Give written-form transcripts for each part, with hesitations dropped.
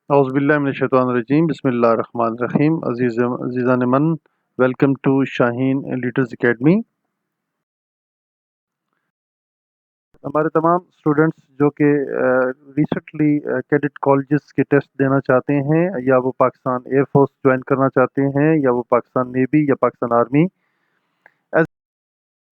औज़ुबिल्लाहिमिनश्शैतानिर्रजीम बिस्मिल्लाहिर्रहमानिर्रहीम अज़ीज़ान मन welcome to Shaheen leaders academy. हमारे तमाम स्टूडेंट्स जो कि रिसेंटली कैडेट कॉलेजेस के टेस्ट देना चाहते हैं या वो पाकिस्तान एयरफोर्स ज्वाइन करना चाहते हैं या वो पाकिस्तान नेवी या पाकिस्तान आर्मी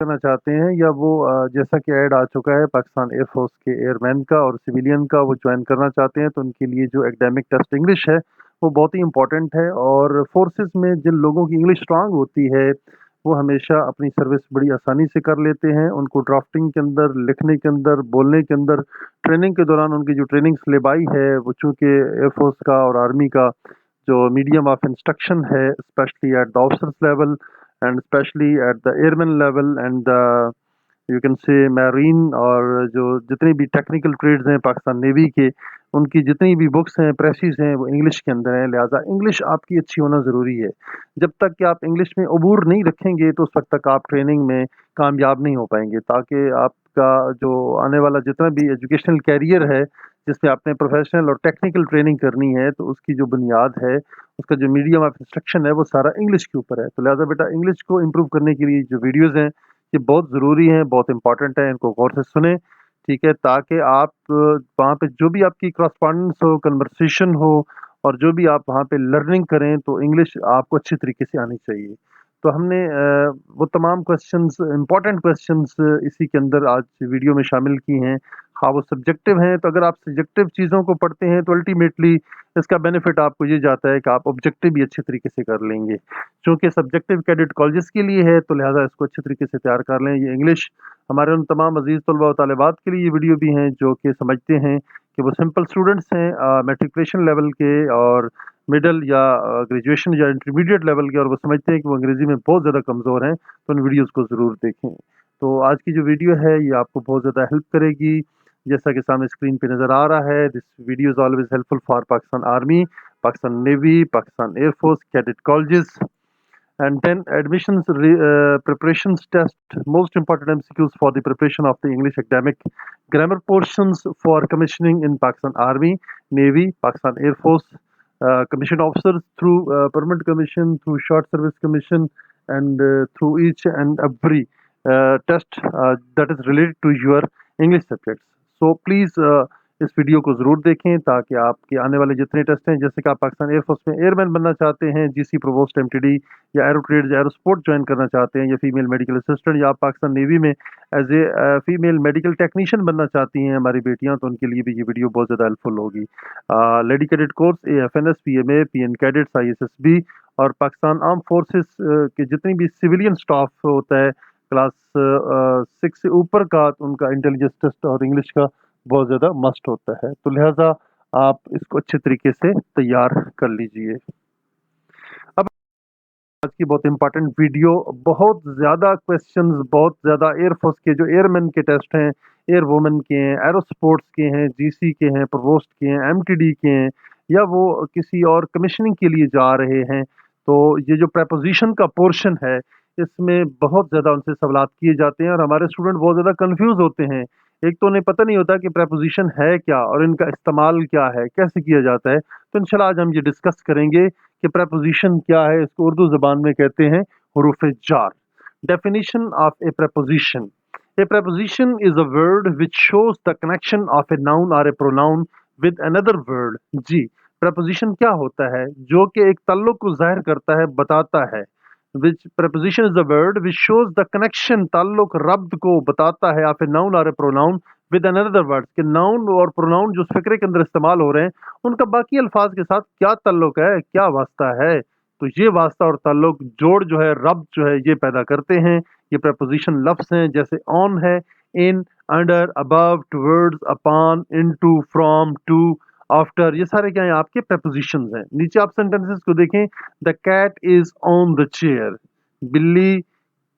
करना चाहते हैं या वो जैसा कि ऐड आ चुका है पाकिस्तान एयरफोर्स के एयरमैन का और सिविलियन का वो ज्वाइन करना चाहते हैं, तो उनके लिए जो एकेडमिक टेस्ट इंग्लिश है वो बहुत ही इम्पोर्टेंट है। और फोर्सेस में जिन लोगों की इंग्लिश स्ट्रांग होती है वो हमेशा अपनी सर्विस बड़ी आसानी से कर लेते हैं। उनको ड्राफ्टिंग के अंदर, लिखने के अंदर, बोलने के अंदर, ट्रेनिंग के दौरान उनकी जो ट्रेनिंग सिलेबाई है वो चूँकि एयरफोर्स का और आर्मी का जो मीडियम ऑफ इंस्ट्रक्शन है, specially at the officers level and especially at the airman level and you can say marine, और जो जितनी भी टेक्निकल ट्रेड्स हैं पाकिस्तान नेवी के, उनकी जितनी भी बुक्स हैं, प्रेसेस हैं, वो इंग्लिश के अंदर हैं। लिहाजा इंग्लिश आपकी अच्छी होना ज़रूरी है। जब तक कि आप इंग्लिश में अबूर नहीं रखेंगे तो उस वक्त तक आप ट्रेनिंग में कामयाब नहीं हो पाएंगे, ताकि आपका जो आने वाला जितना भी एजुकेशनल कैरियर है जिसमें आपने प्रोफेशनल और टेक्निकल ट्रेनिंग करनी है, तो उसकी जो बुनियाद है, उसका जो मीडियम ऑफ इंस्ट्रक्शन है वो सारा इंग्लिश के ऊपर है। तो लिहाजा बेटा इंग्लिश को इम्प्रूव करने के लिए जो वीडियोज़ हैं ये बहुत ज़रूरी हैं, बहुत इंपॉर्टेंट है, इनको गौर से सुने, ठीक है? ताकि आप वहाँ पे जो भी आपकी करस्पॉन्डेंस हो, कन्वर्सेशन हो और जो भी आप वहाँ पे लर्निंग करें, तो इंग्लिश आपको अच्छी तरीके से आनी चाहिए। तो हमने वो तमाम क्वेश्चंस, इम्पोर्टेंट क्वेश्चंस इसी के अंदर आज वीडियो में शामिल की हैं। हाँ, वो सब्जेक्टिव हैं, तो अगर आप सब्जेक्टिव चीज़ों को पढ़ते हैं तो अल्टीमेटली इसका बेनिफिट आपको ये जाता है कि आप ऑब्जेक्टिव भी अच्छे तरीके से कर लेंगे। चूँकि सब्जेक्टिव कैडेट कॉलेजेस के लिए है, तो लिहाजा इसको अच्छे तरीके से तैयार कर लें। ये इंग्लिश हमारे उन तमाम अज़ीज़ तलबा व तालिबात के लिए ये वीडियो भी हैं जो कि समझते हैं कि वो सिंपल स्टूडेंट्स हैं मैट्रिकुलेशन लेवल के और मिडल या ग्रेजुएशन या इंटरमीडिएट लेवल के, और वो समझते हैं कि वो अंग्रेज़ी में बहुत ज़्यादा कमज़ोर हैं, तो उन वीडियोज़ को ज़रूर देखें। तो आज की जो वीडियो है ये आपको बहुत ज़्यादा हेल्प करेगी। जैसा कि सामने स्क्रीन पे नज़र आ रहा है, this video is always helpful for Pakistan army, Pakistan Navy, Pakistan Air Force, cadet colleges, and then admissions preparations test. Most important MCQs for the preparation of the English academic grammar portions for commissioning in Pakistan Army, Navy, Pakistan Air Force, commissioned officers through permanent commission, through short service commission, and through each and every test that is related to your English subjects. So please इस video को ज़रूर देखें ताकि आपके आने वाले जितने test हैं, जैसे कि आप पाकिस्तान एयरफोर्स में एयरमैन बनना चाहते हैं, जीसी प्रोवोस्ट एमटीडी या aero trades aero sport join करना चाहते हैं, या फीमेल मेडिकल असिस्टेंट, या आप पाकिस्तान नेवी में as a female medical technician बनना चाहती हैं हमारी बेटियां, तो उनके लिए भी ये वीडियो बहुत ज़्यादा हेल्पफुल होगी। Lady cadet course, AFNS, PMA, PN cadets, ISSB और पाकिस्तान आर्म फोर्सेस के जितनी भी सिविलियन स्टाफ होता है क्लास 6 से ऊपर का, तो उनका इंटेलिजेंस टेस्ट और इंग्लिश का बहुत ज़्यादा मस्ट होता है। तो लिहाजा आप इसको अच्छे तरीके से तैयार कर लीजिए। अब आज की बहुत इंपॉर्टेंट वीडियो, बहुत ज़्यादा क्वेश्चंस, बहुत ज़्यादा एयरफोर्स के जो एयरमैन के टेस्ट हैं, एयर वुमेन के हैं, एरो स्पोर्ट्स के हैं, जीसी के हैं, प्रोवोस्ट के हैं, एमटीडी के हैं, या वो किसी और कमीशनिंग के लिए जा रहे हैं, तो ये जो प्रेपोजिशन का पोर्शन है इसमें बहुत ज़्यादा उनसे सवालात किए जाते हैं और हमारे स्टूडेंट बहुत ज़्यादा कंफ्यूज होते हैं। एक तो उन्हें पता नहीं होता कि प्रेपोजिशन है क्या और इनका इस्तेमाल क्या है, कैसे किया जाता है। तो इंशाल्लाह आज हम ये डिस्कस करेंगे कि प्रेपोजिशन क्या है। इसको उर्दू ज़बान में कहते हैं हुरूफ़ जार। Definition of a preposition: a preposition is a word which shows the connection of a noun और a pronoun with another word. जी, प्रेपोजिशन क्या होता है? जो कि एक ताल्लुक को ज़ाहिर करता है, बताता है। विच preposition is the word which shows the connection, ताल्लुक, रब्त को बताता है ऑफ ए नाउन और a pronoun with another word, कि नाउन और प्रोनाउन जो फिक्रे के अंदर इस्तेमाल हो रहे हैं उनका बाकी अल्फाज के साथ क्या ताल्लुक है, क्या वास्ता है। तो ये वास्ता और ताल्लुक जोड़ जो है, रब्त जो है, ये पैदा करते हैं ये प्रेपोजिशन लफ्ज़ हैं, जैसे ऑन है, in, under, above, towards, upon, into, from, to, after, ये सारे क्या हैं? आपके प्रेपोजिशंस हैं। नीचे आप सेंटेंसेस को देखें। The cat is on the chair, बिल्ली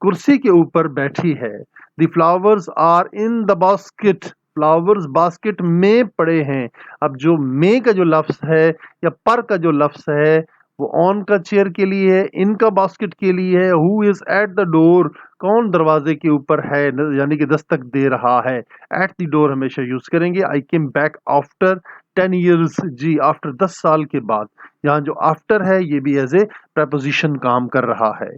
कुर्सी के ऊपर बैठी है। The flowers are in the basket, flowers basket में पड़े हैं। अब जो में का जो लफ्ज है या पर का जो लफ्ज है वो ऑन का चेयर के लिए है, इन का बास्केट के लिए है। Who is at the door, कौन दरवाजे के ऊपर है, यानी कि दस्तक दे रहा है। एट द डोर हमेशा यूज करेंगे। आई केम बैक आफ्टर, 10 years जी, आफ्टर 10 साल के बाद। यहाँ जो आफ्टर है ये भी एज ए preposition काम कर रहा है।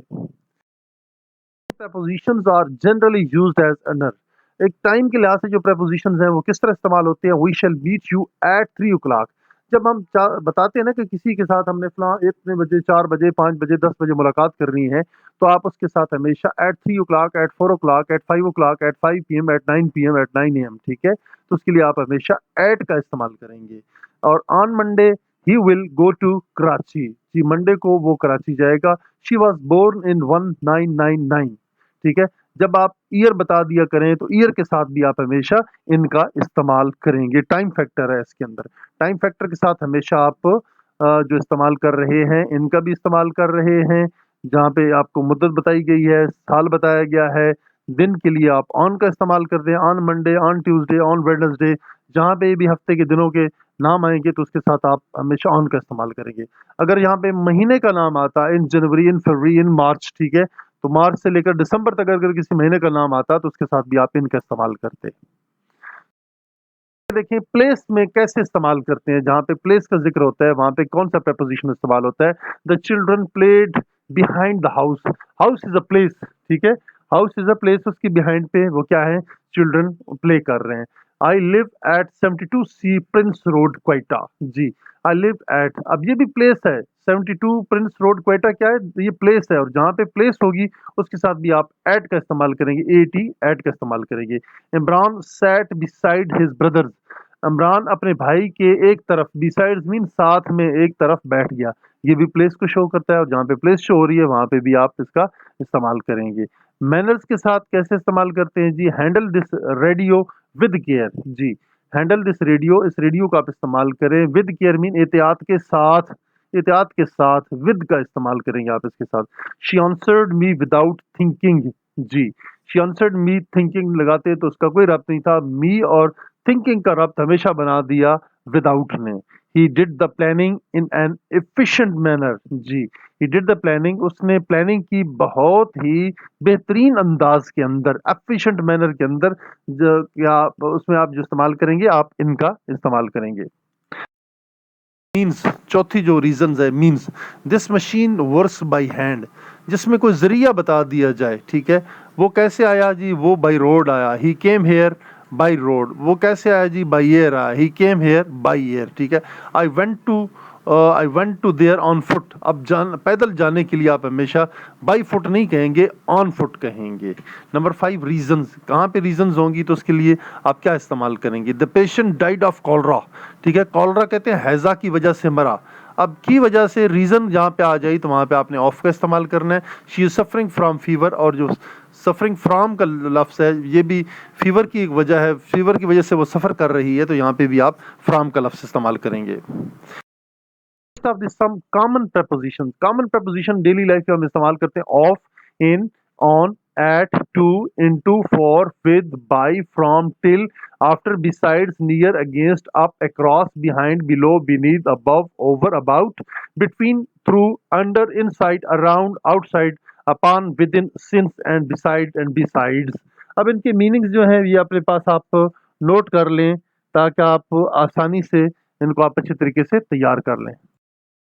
prepositions are generally used as honor। एक टाइम के लिहाज से जो prepositions हैं वो किस तरह इस्तेमाल होते हैं? We shall meet you at 3 o'clock। जब हम बताते हैं ना कि किसी के साथ हमने फलां इतने बजे, 4 बजे, 5 बजे, 10 बजे मुलाकात करनी है, तो आप उसके साथ हमेशा at 3 o'clock, at 4 o'clock, at 5 o'clock, at 5 PM, at 9 PM, at 9 AM, ठीक है? तो उसके लिए आप हमेशा at का इस्तेमाल करेंगे। और on Monday he will go to Karachi। जी, मंडे को वो कराची जाएगा। She was born in 1999। ठीक है? जब आप ईयर बता दिया करें तो ईयर के साथ भी आप हमेशा इनका इस्तेमाल करेंगे। टाइम फैक्टर है इसके अंदर। टाइम फैक्टर के साथ हमेशा आप जो इस्तेमाल कर रहे हैं इनका भी इस्तेमाल कर रहे हैं। जहाँ पे आपको मुद्दत बताई गई है, साल बताया गया है, दिन के लिए आप ऑन का इस्तेमाल करते हैं, on Monday, on Tuesday, on Wednesday. जहाँ पे भी हफ्ते के दिनों के नाम आएंगे तो उसके साथ आप हमेशा ऑन का इस्तेमाल करेंगे। अगर यहाँ पे महीने का नाम आता है इन जनवरी, इन फरवरी, इन मार्च, ठीक है, तो मार्च से लेकर दिसंबर तक अगर किसी महीने का नाम आता तो उसके साथ भी आप इनका इस्तेमाल करते। देखिए प्लेस में कैसे इस्तेमाल करते हैं। जहाँ पे प्लेस का जिक्र होता है वहां पे कौन सा preposition इस्तेमाल होता है? The children played behind the house. House is a place, ठीक है? हाउस इज अ प्लेस, उसकी बिहाइंड पे वो क्या है? चिल्ड्रन प्ले कर रहे हैं। I live at 72 C prince road Quetta. जी, आई लिव एट, अब ये भी प्लेस है। 72 प्रिंस रोड क्वेटा क्या है? ये प्लेस है, और जहाँ पे प्लेस होगी उसके साथ भी आप एट का इस्तेमाल करेंगे। एटी, एट का इस्तेमाल करेंगे। Imran sat beside his brothers. Imran अपने भाई के एक तरफ, बिसाइड्स मीन साथ में, एक तरफ बैठ गया। ये भी प्लेस को शो करता है, और जहाँ पे प्लेस शो हो रही है वहां पे भी आप इसका इस्तेमाल करेंगे। मैनर्स के साथ कैसे इस्तेमाल करते हैं जी? Handle this radio with care. जी, हैंडल दिस रेडियो, इस रेडियो का आप इस्तेमाल करें। विद केयर मीन एहतियात के साथ, एहतियात के साथ विद का इस्तेमाल करेंगे आप इसके साथ। She answered me without thinking. जी, शी आंसर्ड मी, थिंकिंग लगाते तो उसका कोई रब्त नहीं था। मी और थिंकिंग का रब्त हमेशा बना दिया विदाउट ने। He did the planning in an efficient manner. जी, ही डिड द प्लानिंग, उसने प्लानिंग की बहुत ही बेहतरीन अंदाज के अंदर, एफिशिएंट मैनर के अंदर। क्या उसमें आप जो इस्तेमाल करेंगे आप इनका इस्तेमाल करेंगे। मीन्स, चौथी जो रीजन है, means this machine works by hand. जिसमें कोई जरिया बता दिया जाए, ठीक है, वो कैसे आया जी? वो बाई रोड आया। He came here by road. वो कैसे आया जी? बाई एयर आया। He came here by air, ठीक है। I went to there on foot. अब पैदल जाने के लिए आप हमेशा बाई फुट नहीं कहेंगे, ऑन फुट कहेंगे। Number 5 reasons. कहाँ पे रीजंस होंगी तो उसके लिए आप क्या इस्तेमाल करेंगे? The patient died of cholera, ठीक है। कॉलरा कहते हैं हैजा की वजह से मरा। अब की वजह से रीजन जहाँ पे आ जाए तो वहाँ पे आपने ऑफ का इस्तेमाल करना है। She is suffering from fever, और जो सफरिंग फ्रॉम का लफ्ज़ है ये भी फीवर की एक वजह है। फीवर की वजह से वो सफ़र कर रही है, तो यहाँ पे भी आप फ्रॉम का लफ्ज़ इस्तेमाल करेंगे। Of this some common prepositions। Common preposition daily life में हम इस्तेमाल करते हैं। Of, in, on, at, to, into, for, with, by, from, till, after, besides, near, against, up, across, behind, below, beneath, above, over, about, between, through, under, inside, around, outside, upon, with in, since and beside and besides. अब इनके meanings जो हैं ये अपने पास आप note कर लें ताकि आप आसानी से इनको आप अच्छे तरीके से तैयार कर लें।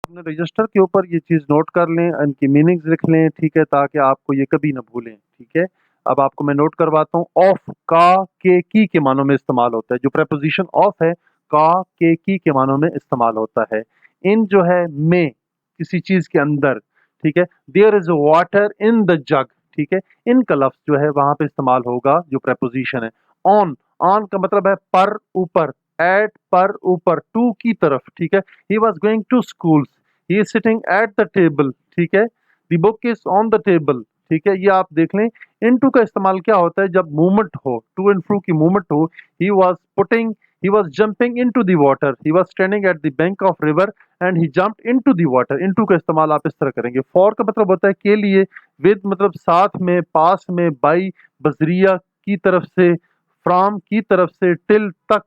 अपने रजिस्टर के ऊपर ये चीज़ नोट कर लें, इनकी मीनिंग्स लिख लें, ठीक है, ताकि आपको ये कभी ना भूलें, ठीक है। अब आपको मैं नोट करवाता हूँ। ऑफ का, के, की के मानों में इस्तेमाल होता है। जो preposition ऑफ है का, के, की मानों में इस्तेमाल होता है। इन जो है में, किसी चीज़ के अंदर, ठीक है। There is water in the jug, ठीक है। इन का लफ्ज जो है वहां पे इस्तेमाल होगा जो preposition है। ऑन, ऑन का मतलब है पर, ऊपर। एट, पर, ऊपर। टू, की तरफ, ठीक है। He was going to school. He is sitting at the table, ठीक है। The book is on the table, ठीक है। ये आप देख लें। इनटू का इस्तेमाल क्या होता है? जब मूवमेंट हो, टू एंड फ्रो की मूवमेंट हो। He was putting, he was jumping into the water. He was standing at the bank of river and he jumped into the water. Into का इस्तेमाल आप इस तरह करेंगे। फॉर का मतलब होता है के लिए। विद मतलब साथ में, पास में। बाई बजरिया की तरफ से। फ्रॉम की तरफ से। टिल तक,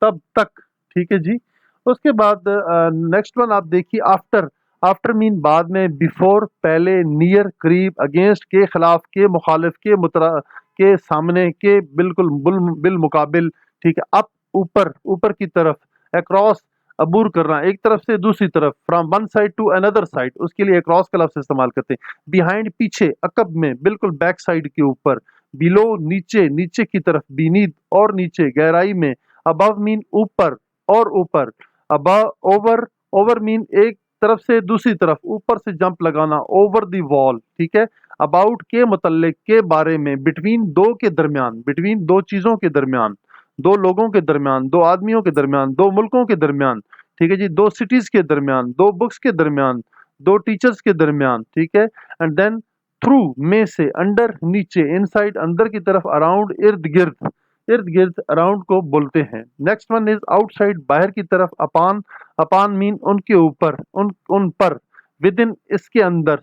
तब तक, ठीक है जी। उसके बाद नेक्स्ट वन आप देखिए। आफ्टर, आफ्टर मीन बाद में। बिफोर पहले। नियर करीब। अगेंस्ट के खिलाफ, के मुखालिफ, के मुतरा, के सामने, के बिल्कुल बिल मुकाबिल, ठीक है। अप ऊपर, ऊपर की तरफ। अक्रॉस अबूर करना, एक तरफ से दूसरी तरफ, from one side to another side, उसके लिए अक्रॉस का लफ्ज इस्तेमाल करते हैं। बिहाइंड पीछे, अकब में, बिल्कुल बैक साइड के ऊपर। बिलो नीचे, नीचे की तरफ, बीनीथ और नीचे, गहराई में। अबव मीन ऊपर और ऊपर। अबव, ओवर, ओवर मीन एक तरफ से दूसरी तरफ, ऊपर से जंप लगाना, ओवर दी वॉल, ठीक है। अबाउट के मुतल्लिक, के बारे में, बिटवीन दो के दरमियान, बिटवीन दो चीजों के दरमियान, दो लोगों के दरमियान, दो आदमियों के दरमियान, दो मुल्कों के दरमियान, ठीक है जी, दो सिटीज के दरमियान, दो बुक्स के दरमियान, दो टीचर्स के दरमियान, ठीक है। एंड देन थ्रू, में से, अंडर नीचे, इनसाइड अंदर की तरफ, अराउंड इर्द गिर्द, इर्द गिर्द अराउंड को बोलते हैं। नेक्स्ट वन इज आउटसाइड, बाहर की तरफ। अपान, अपान मीन उनके ऊपर, उन पर। विद इन, इसके अंदर।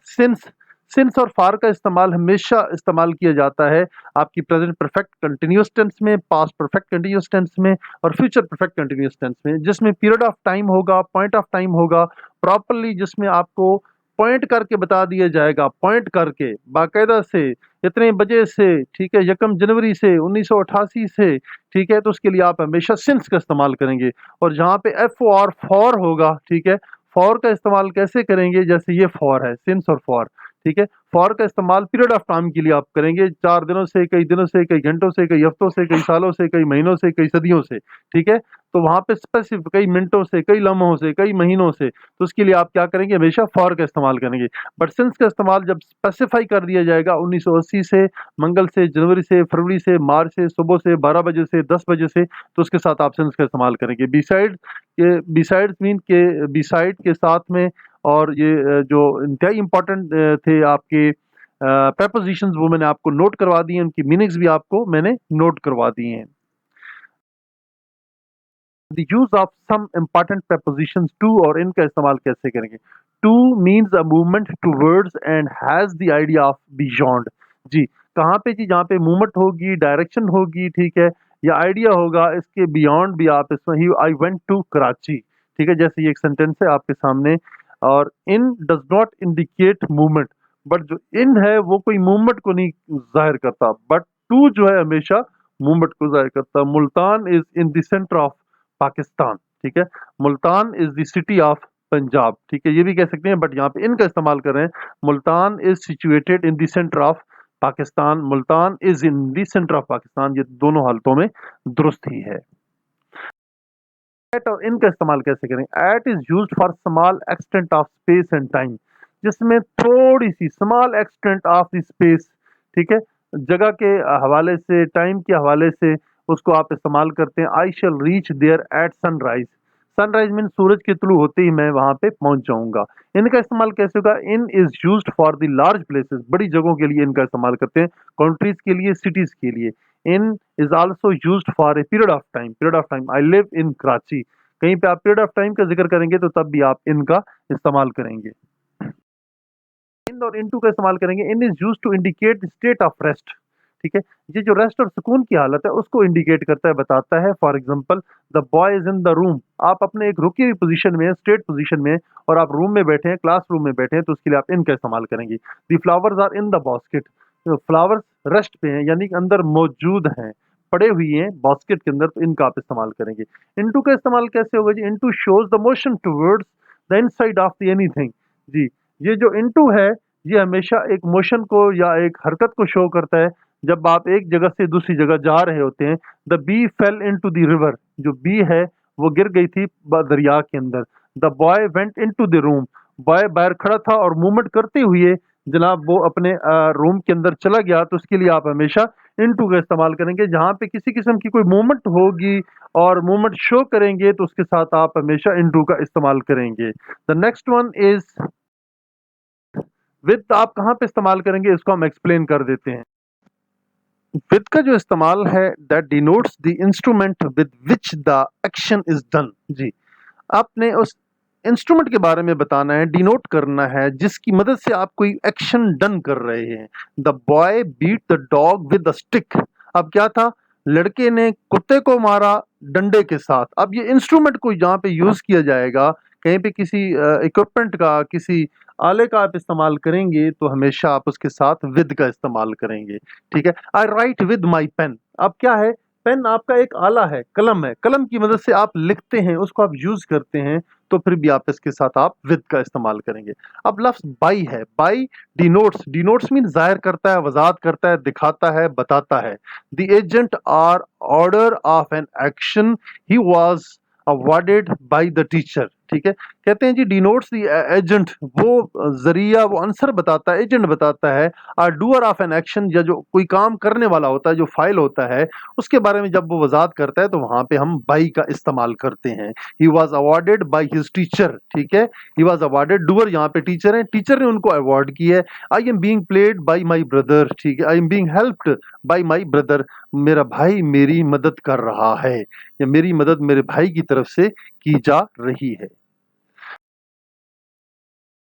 सिंस और फार का इस्तेमाल हमेशा इस्तेमाल किया जाता है आपकी प्रेजेंट परफेक्ट कंटिन्यूअस टेंस में, पास्ट परफेक्ट कंटिन्यूअस टेंस में और फ्यूचर परफेक्ट कंटिन्यूअस टेंस में, जिसमें पीरियड ऑफ टाइम होगा, पॉइंट ऑफ टाइम होगा प्रॉपरली, जिसमें आपको पॉइंट करके बता दिया जाएगा, पॉइंट करके बाकायदा से, इतने बजे से, ठीक है, 1 जनवरी से 1988 से, ठीक है। तो उसके लिए आप हमेशा सिंस का इस्तेमाल करेंगे। और जहाँ पे एफ और फॉर होगा, ठीक है, फॉर का इस्तेमाल कैसे करेंगे, जैसे ये फॉर है, सिंस और फॉर, ठीक है। फॉर का इस्तेमाल पीरियड ऑफ टाइम के लिए आप करेंगे, 4 दिनों से, कई दिनों से, कई घंटों से, कई हफ्तों से, कई सालों से, कई महीनों से, कई सदियों से, ठीक है। तो वहां पे स्पेसिफिक, कई मिनटों से, कई लम्हों से, कई महीनों से, तो उसके लिए आप क्या करेंगे, हमेशा फॉर का इस्तेमाल करेंगे। बट सिंस का इस्तेमाल जब स्पेसिफाई कर दिया जाएगा 1980 से, मंगल से, जनवरी से, फरवरी से, मार्च से, सुबह से 12 बजे से 10 बजे से, तो उसके साथ आप सिंस का इस्तेमाल करेंगे। बिसाइड मीन के, बिसाइड के साथ में। और ये जो इंतहाई इंपॉर्टेंट थे आपके prepositions, वो मैंने आपको नोट करवा दिए, उनकी मीनिंग्स भी आपको मैंने नोट करवा दिए हैं। The use of some important prepositions to और इनका इस्तेमाल कैसे करेंगे। To means a movement towards and has the idea of beyond। जी, कहाँ पे जी, जहाँ पे मूवमेंट होगी, डायरेक्शन होगी, ठीक है, या आइडिया होगा, इसके बियॉन्ड भी आप इसमें ही, आई वेंट टू कराची, ठीक है, जैसे ये एक सेंटेंस है आपके सामने। और in does not indicate movement, but जो इन है वो कोई मूवमेंट को नहीं जाहिर करता, बट टू जो है हमेशा मूवमेंट को जाहिर करता। Multan is in the centre of Pakistan, ठीक है, Multan is the city of Punjab, ठीक है, ये भी कह सकते हैं, बट यहाँ पे इनका इस्तेमाल कर रहे हैं। Multan is situated in the centre of Pakistan, Multan is in the centre of Pakistan, ये दोनों हालतों में दुरुस्त ही है। एट और इनका इस्तेमाल कैसे करें। At is used for small extent of space and time, जिसमें थोड़ी सी small extent of the space, ठीक है, जगह के हवाले से, टाइम के हवाले से उसको आप इस्तेमाल करते हैं। I shall reach there at sunrise, sunrise mean सूरज के तुलू होते ही मैं वहां पे पहुंच जाऊंगा। इनका इस्तेमाल कैसे होगा। In is used for the large places, बड़ी जगहों के लिए इनका इस्तेमाल करते हैं, कंट्रीज के लिए, सिटीज के लिए। In is also used for a period of time, period of time, I live in Karachi, कहीं पे आप पीरियड ऑफ टाइम का जिक्र करेंगे तो तब भी आप इनका इस्तेमाल करेंगे। इन और इनटू का इस्तेमाल करेंगे। In is used to indicate the state of rest, ठीक है, ये जो रेस्ट और सुकून की हालत है उसको इंडिकेट करता है, बताता है। For example, the boy is in the room, आप अपने एक रुकी हुई पोजीशन में, स्टेट पोजीशन में, और आप रूम में बैठे हैं, क्लास रूम में बैठे हैं, तो उसके लिए आप इनका इस्तेमाल करेंगे। The flowers are in the basket, flowers rest पे हैं, यानी कि अंदर मौजूद हैं, पड़े हुए हैं बास्केट के अंदर, तो इनका आप इस्तेमाल करेंगे। इनटू का इस्तेमाल कैसे होगा जी। Into shows the motion towards the inside of the anything, जी, ये जो इनटू है ये हमेशा एक मोशन को या एक हरकत को शो करता है, जब आप एक जगह से दूसरी जगह जा रहे होते हैं। The bee fell into the river, जो बी है वो गिर गई थी दरिया के अंदर। The boy went into the room, boy बाहर खड़ा था और मूवमेंट करते हुए जनाब वो अपने रूम के अंदर चला गया, तो उसके लिए आप हमेशा इनटू का इस्तेमाल करेंगे। जहां पे किसी किस्म की कोई मूवमेंट होगी और मूवमेंट शो करेंगे तो उसके साथ आप हमेशा इनटू का इस्तेमाल करेंगे। The next one is with, आप कहां पे इस्तेमाल करेंगे इसको हम एक्सप्लेन कर देते हैं। विद का जो इस्तेमाल है, that denotes the instrument with which the action is done, जी, आपने उस इंस्ट्रूमेंट के बारे में बताना है, डिनोट करना है, जिसकी मदद से आप कोई एक्शन डन कर रहे हैं। The boy beat the dog with the stick, अब क्या था, लड़के ने कुत्ते को मारा डंडे के साथ। अब ये इंस्ट्रूमेंट को जहाँ पे यूज किया जाएगा, कहीं पे किसी इक्विपमेंट का, किसी आले का आप इस्तेमाल करेंगे, तो हमेशा आप उसके साथ विद का इस्तेमाल करेंगे, ठीक है। आई राइट विद माई पेन, अब क्या है, पेन आपका एक आला है, कलम है, कलम की मदद से आप लिखते हैं, उसको आप यूज करते हैं, तो फिर भी आप इसके साथ आप विद का इस्तेमाल करेंगे। अब लफ्ज बाई है, बाई डिनोट्स, डिनोट्स मीन जाहिर करता है, वजाहत करता है, दिखाता है, बताता है। The agent or order of an action he was awarded by the teacher, ठीक है। कहते हैं जी डिनोट्स द एजेंट, वो जरिया, वो आंसर बताता है, एजेंट बताता है or doer of an action, या जो कोई काम करने वाला होता है, जो फाइल होता है, उसके बारे में जब वो वजाहत करता है तो वहां पे हम बाई का इस्तेमाल करते हैं। He was awarded by his teacher, ठीक है। ही वॉज अवॉर्डेड, डूअर यहाँ पे टीचर है, टीचर ने उनको अवार्ड किया है। I am being played by my brother, ठीक है। I am being helped by my brother, मेरा भाई मेरी मदद कर रहा है, या मेरी मदद मेरे भाई की तरफ से की जा रही है।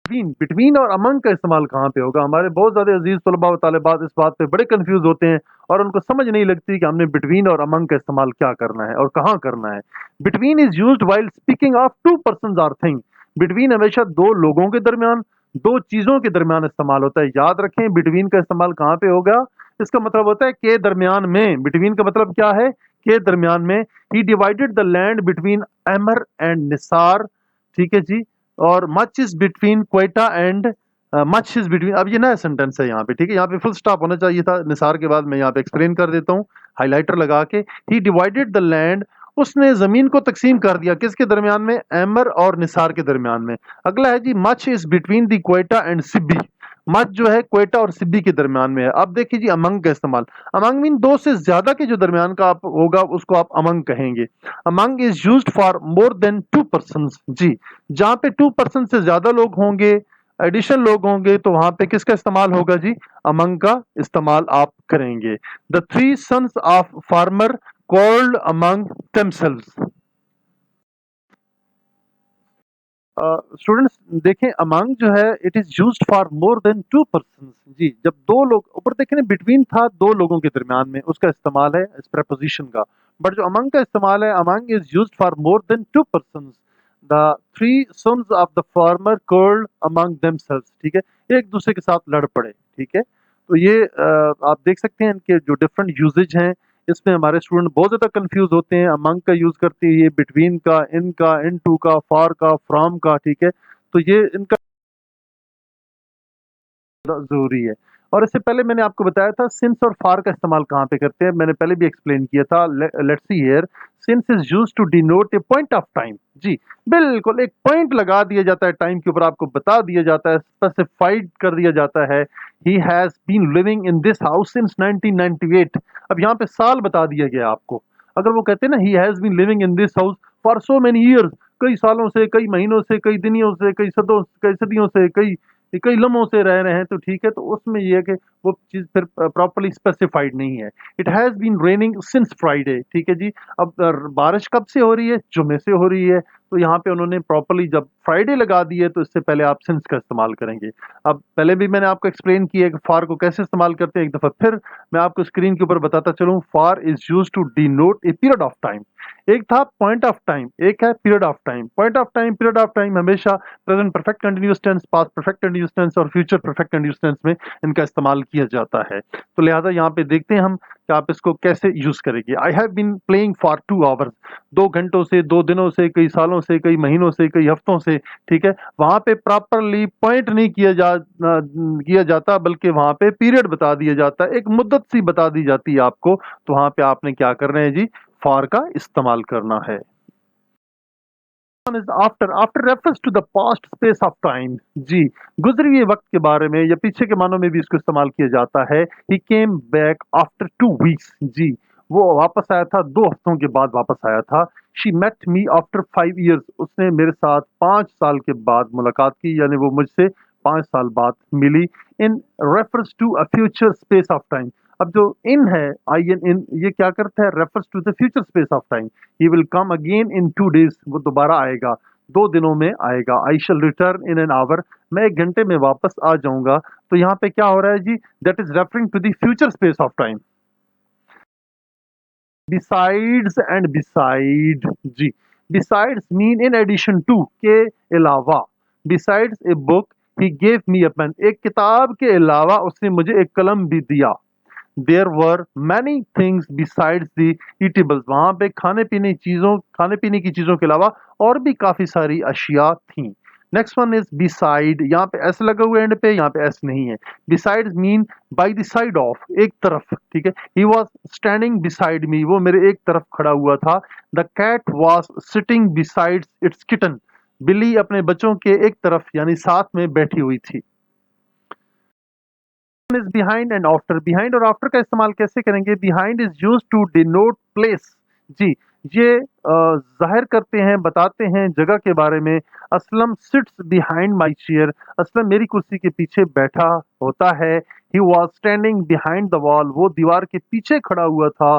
बिटवीन, बिटवीन और अमंग का इस्तेमाल कहाँ पे होगा? हमारे बहुत ज़्यादा अजीज तलबा और तालिबात इस बात पे बड़े कंफ्यूज होते हैं और उनको समझ नहीं लगती कि हमने बिटवीन और अमंग का इस्तेमाल क्या करना है और कहाँ करना है। Between is used while speaking of two persons or thing. Between हमेशा दो लोगों के दरमियान, दो चीजों के दरमियान इस्तेमाल होता है। याद रखें बिटवीन का इस्तेमाल कहाँ पे होगा? इसका मतलब होता है के दरमियान में। बिटवीन का मतलब क्या है? के दरमियान में। He divided the land between Amar and Nisar, ठीक है जी। और much is between Quetta and, much is between, अब ये नया सेंटेंस है यहाँ पे, ठीक है। यहाँ पे फुल स्टॉप होना चाहिए था निसार के बाद, मैं यहाँ पे एक्सप्लेन कर देता हूँ हाइलाइटर लगा के। ही डिवाइडेड द लैंड, उसने जमीन को तकसीम कर दिया, किसके दरमियान में? अमर और निसार के दरमियान में। अगला है जी much is between the Quetta and Sibi. Much जो है क्वेटा और सिब्बी के दरमियान में है। अब देखिए जी अमंग का इस्तेमाल, अमंग मीन दो से ज्यादा के जो दरमियान का आप होगा उसको आप अमंग कहेंगे। Among is used for more than two persons, जी। जहां पे टू पर्सन से ज्यादा लोग होंगे, एडिशन लोग होंगे, तो वहां पे किसका इस्तेमाल होगा जी? अमंग का इस्तेमाल आप करेंगे। The three sons of farmer called among themselves. Students देखें अमंग जो है it is used for more than two person, जी। जब दो लोग, ऊपर देखें ना बिटवीन था, दो लोगों के दरमियान में, उसका इस्तेमाल है इस preposition का। बट जो अमंग का इस्तेमाल है, among is used for more than two person. The three sons of the farmer called among themselves, ठीक है। एक दूसरे के साथ लड़ पड़े, ठीक है। तो ये आप देख सकते हैं इनके जो डिफरेंट यूजेज हैं, इसमें हमारे स्टूडेंट बहुत ज़्यादा कंफ्यूज होते हैं। अमंग का यूज़ करते हैं, बिटवीन का, इनका, इन टू का, फॉर का, फ्रॉम का, ठीक है। तो ये इनका ज़रूरी है। और इससे पहले मैंने आपको बताया था सिंस और फार का इस्तेमाल कहाँ पे करते हैं, मैंने पहले भी एक्सप्लेन किया था। Let's see here, since is used to denote a point of time, जी। बिल्कुल एक पॉइंट लगा दिया जाता है टाइम के ऊपर, आपको बता दिया जाता है, स्पेसिफाइड कर दिया जाता है। He has been living in this house since 1998। अब यहाँ पे साल बता दिया गया आपको। अगर वो कहते हैं ना he has been living in this house for so many years, कई सालों से, कई महीनों से, कई दिनों से, कई सदों, कई सदियों से, कई लम्हों से रह रहे हैं, तो ठीक है। तो उसमें ये है कि वो चीज़ फिर प्रॉपर्ली स्पेसिफाइड नहीं है। It has been raining since Friday, ठीक है जी। अब बारिश कब से हो रही है? जुमे से हो रही है। तो यहाँ पे उन्होंने प्रॉपर्ली जब फ्राइडे लगा दी है, तो इससे पहले आप सिंस का इस्तेमाल करेंगे। अब पहले भी मैंने आपको एक्सप्लेन किया है कि फार को कैसे इस्तेमाल करते हैं, एक दफ़ा फिर मैं आपको स्क्रीन के ऊपर बताता चलूँ। For is use to denote a period of time. एक था पॉइंट ऑफ टाइम, एक है period of time. Point of time, period of time हमेशा present perfect continuous tense, past perfect continuous tense और फ्यूचर परफेक्ट कंटिन्यूअस टेंस में इनका इस्तेमाल किया जाता है। तो लिहाजा यहाँ पे देखते हैं हम कि आप इसको कैसे यूज करेंगे। I have been playing for 2 hours, 2 घंटों से, 2 दिनों से, कई सालों से, कई महीनों से, कई हफ्तों से, ठीक है। वहां पे प्रॉपरली पॉइंट नहीं किया जाता, बल्कि वहां पे पीरियड बता दिया जाता है, एक मुद्दत सी बता दी जाती है आपको। तो वहां पे आपने क्या करना है जी? फॉर का इस्तेमाल करना है। After reference to the past space of time, जी। गुजरे हुए वक्त के बारे में या पीछे के मानों में भी इसको इस्तेमाल किया जाता है। ही केम बैक आफ्टर 2 वीक्स, जी। वो वापस आया था, 2 हफ्तों के बाद वापस आया था। She met me after 5 years, उसने मेरे साथ 5 साल के बाद मुलाकात की, यानी वो मुझसे 5 साल बाद मिली। In reference to a future space of time, अब जो इन है, आई एन इन, ये क्या करता है? Refers to the future space of time. He will come again in 2 days, वो दोबारा आएगा, 2 दिनों में आएगा। I shall return in an hour, मैं 1 घंटे में वापस आ जाऊंगा। तो यहाँ पे क्या हो रहा है जी? That is referring to the future space of time. Besides and beside, जी। Besides mean in addition to, के अलावा। Besides a book he gave me a pen, एक किताब के अलावा उसने मुझे एक कलम भी दिया। There were many things besides the eatables, वहां पे खाने पीने की चीजों के अलावा और भी काफी सारी अशिया थी। नेक्स्ट वन इज बिसाइड, यहाँ पे एस लगा हुआ है एंड पे, यहाँ पे एस नहीं है। Beside mean by the side of, एक तरफ, ठीक है। He was standing beside me, वो मेरे एक तरफ खड़ा हुआ था। The cat was sitting beside its kitten, बिल्ली अपने बच्चों के एक तरफ यानी साथ में बैठी हुई थी। Is behind and after, behind और आफ्टर का इस्तेमाल कैसे करेंगे? Behind is used to denote place, जी, ये जाहिर करते हैं, बताते हैं जगह के बारे में। Aslam sits behind my chair, Aslam मेरी कुर्सी के पीछे बैठा होता है। He was standing behind the wall, वो दीवार के पीछे खड़ा हुआ था।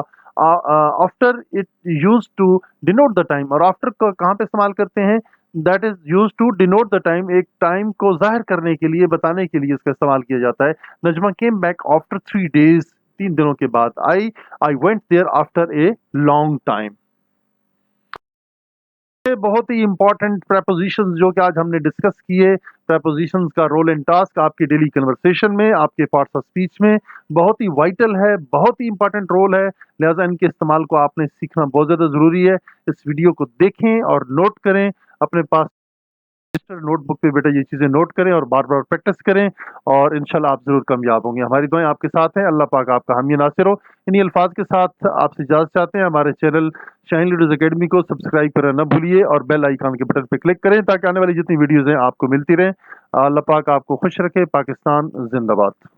After it use to denote the time, और आफ्टर को कहाँ पे इस्तेमाल करते हैं? That is use to denote the time, एक टाइम को जाहिर करने के लिए, बताने के लिए इसका इस्तेमाल किया जाता है। Najma came back after 3 days, 3 दिनों के बाद। I went there after a long time. बहुत ही इंपॉर्टेंट प्रेपोजिशंस जो कि आज हमने डिस्कस किए। प्रेपोजिशंस का रोल एंड टास्क आपके डेली कन्वर्सेशन में, आपके पार्ट्स ऑफ स्पीच में बहुत ही वाइटल है, बहुत ही इंपॉर्टेंट रोल है। लिहाजा इनके इस्तेमाल को आपने सीखना बहुत ज़्यादा ज़रूरी है। इस वीडियो को देखें और नोट करें अपने पास नोटबुक पे, बेटा ये चीज़ें नोट करें और बार बार प्रैक्टिस करें, और इंशाल्लाह आप ज़रूर कामयाब होंगे। हमारी दुआएं आपके साथ हैं। अल्लाह पाक आपका हामी नासिर हो। इन्हीं अल्फाज के साथ आपसे इजाज़त चाहते हैं। हमारे चैनल शाइन लीडर्स एकेडमी को सब्सक्राइब करना न भूलिए और बेल आइकन के बटन पर क्लिक करें ताकि आने वाली जितनी वीडियोज़ हैं आपको मिलती रहें। अल्लाह पाक आपको खुश रखे। पाकिस्तान जिंदाबाद।